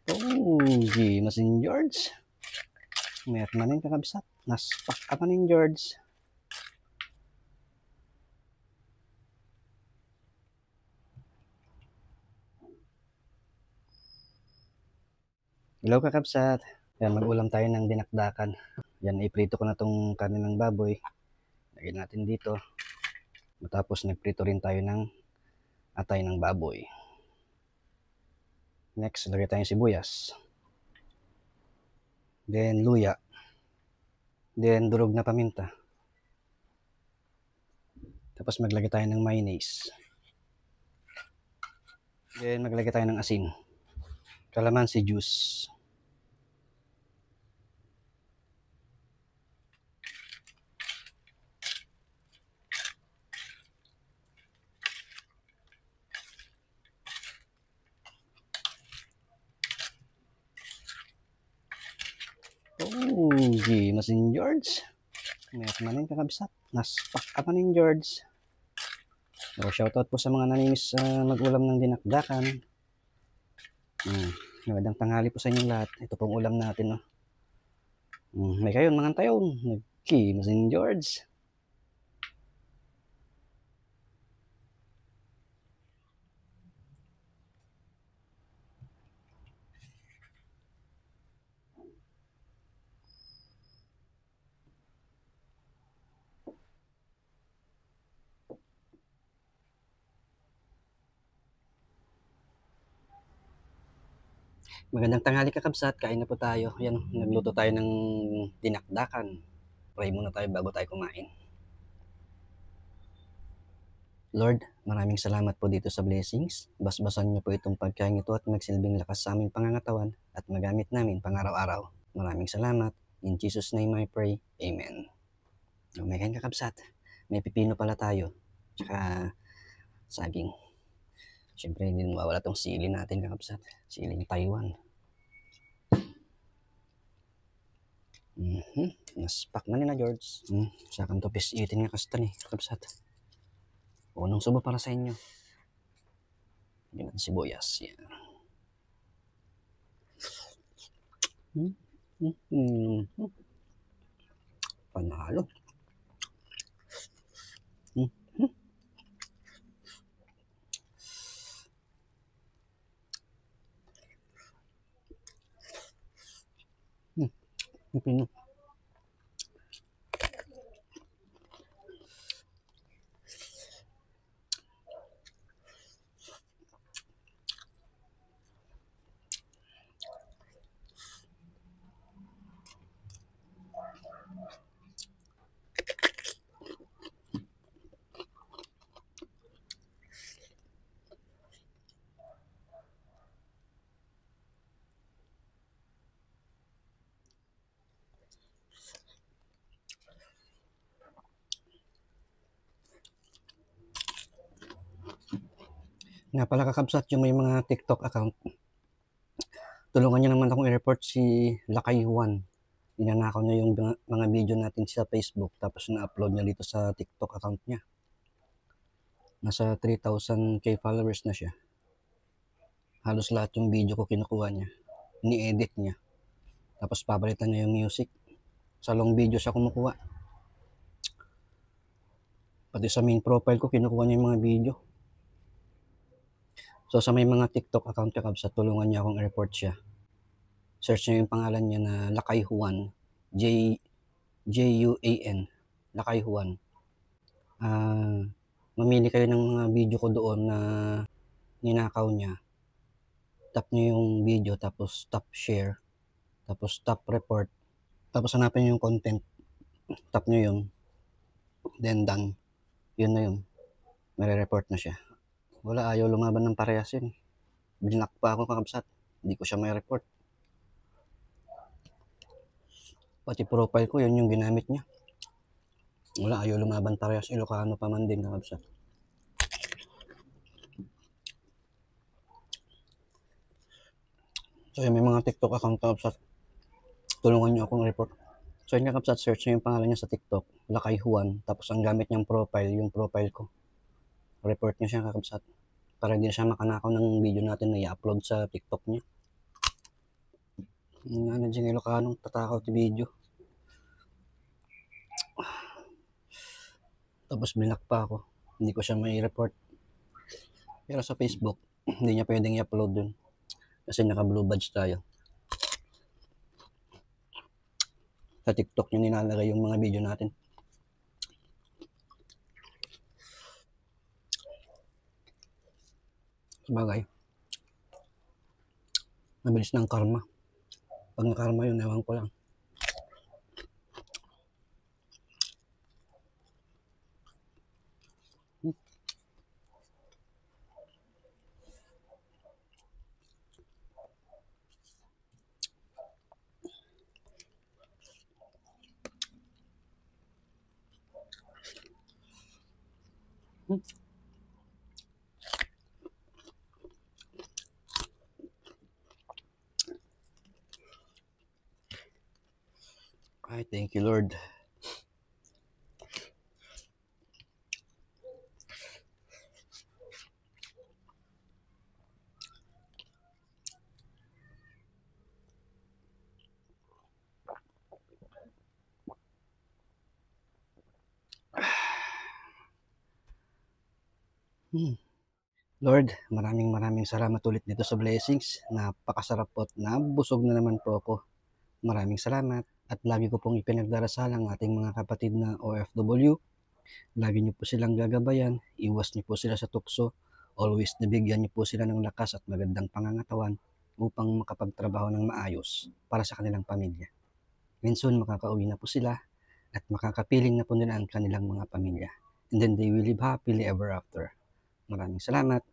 Pogi Masin George. Meron na rin kakabsat. Naspak ka rin George. Hello kakabsat. Yan, mag-ulam tayo ng dinakdakan. Yan, iprito ko na tong kanin ng baboy. Lagyan natin dito. Matapos nagprito rin tayo ng atay ng baboy. Next, lagay tayong sibuyas. Then luya. Then durog na paminta. Tapos maglagay tayo ng mayonnaise. Then maglagay tayo ng asin. Calamansi juice. Pogi Masin George. Meron na rin kakabsat. Naspak ka pa rin George. So, shoutout po sa mga nanimis mag-ulam ng dinakdakan. Magandang tanghali po sa inyong lahat. Ito pong ulam natin. No? May kayon, mga tayon. Pogi Masin George. Magandang tanghali kakabsat, kain na po tayo. Yan, nagluto tayo ng dinakdakan. Pray muna tayo bago tayo kumain. Lord, maraming salamat po dito sa blessings. Basbasan niyo po itong pagkain ito at magsilbing lakas sa aming pangangatawan at magamit namin pang-araw-araw. Maraming salamat. In Jesus' name I pray. Amen. May kain kakabsat. May pipino pala tayo. Tsaka saging. Siyempre, hindi mawawala tong sili natin kakabsat. Siling Taiwan. Naspak na nila George. Sa kanto pis itin nga kasta ni kakabsat. Unang subo para sa inyo. Lagyan natin sibuyas. Yan. Panalo. Pipino. Nga pala kakabsat, yung may mga TikTok account. Tulungan niyo naman akong i-report si Lakay Juan. Inanakaw niya yung mga video natin sa Facebook tapos na-upload niya dito sa TikTok account niya. Nasa 3,000k followers na siya. Halos lahat yung video ko kinukuha niya. Ni-edit niya. Tapos papalitan niya yung music. Sa long video siya kumukuha. Pati sa main profile ko kinukuha niya yung mga video. So sa may mga TikTok account kakabsat, tulungan niya akong i-report siya. Search niyo yung pangalan niya na Lakay Juan. Juan. Lakay Juan. Mamili kayo ng mga video ko doon na ninakaw niya. Tap niyo yung video, tapos tap share, tapos tap report, tapos hanapin niyo yung content. Tap niyo yun. Then done. Yun na yun. May-report na siya. Wala, ayaw lumaban ng parehas yun. Binlock pa ako kakabsat. Hindi ko siya may report. Pati profile ko, yun yung ginamit niya. Wala, ayaw lumaban parehas. Ilocano pa man din kakabsat. So yun, may mga TikTok account kakabsat. Tulungan niyo akong report. So yun kakabsat, search niyo yung pangalan niya sa TikTok. Lakay Juan. Tapos ang gamit niyang profile, yung profile ko. Report niyo siya kakabsat. Para hindi na siya makanakaw ng video natin na i-upload sa TikTok niya. Imagine Ilocanong tatakaw ti video. Tapos blinak pa ako. Hindi ko siya may report. Pero sa Facebook, hindi niya pwedeng i-upload dun. Kasi naka-blue badge tayo. Sa TikTok niya nilalagay yung mga video natin. Sabagay. Mabilis ng karma. Pag na-karma yun, ewan ko lang. Ay, thank you, Lord. Lord, maraming salamat ulit dito sa blessings. Napakasarap po at nabusog na naman po ako. Maraming salamat at lagi ko pong ipinagdarasal ang ating mga kapatid na OFW. Lagi niyo po silang gagabayan, iwas niyo po sila sa tukso, always nabigyan niyo po sila ng lakas at magandang pangangatawan upang makapagtrabaho ng maayos para sa kanilang pamilya. And soon makakauwi na po sila at makakapiling na po nila ang kanilang mga pamilya. And then they will live happily ever after. Maraming salamat.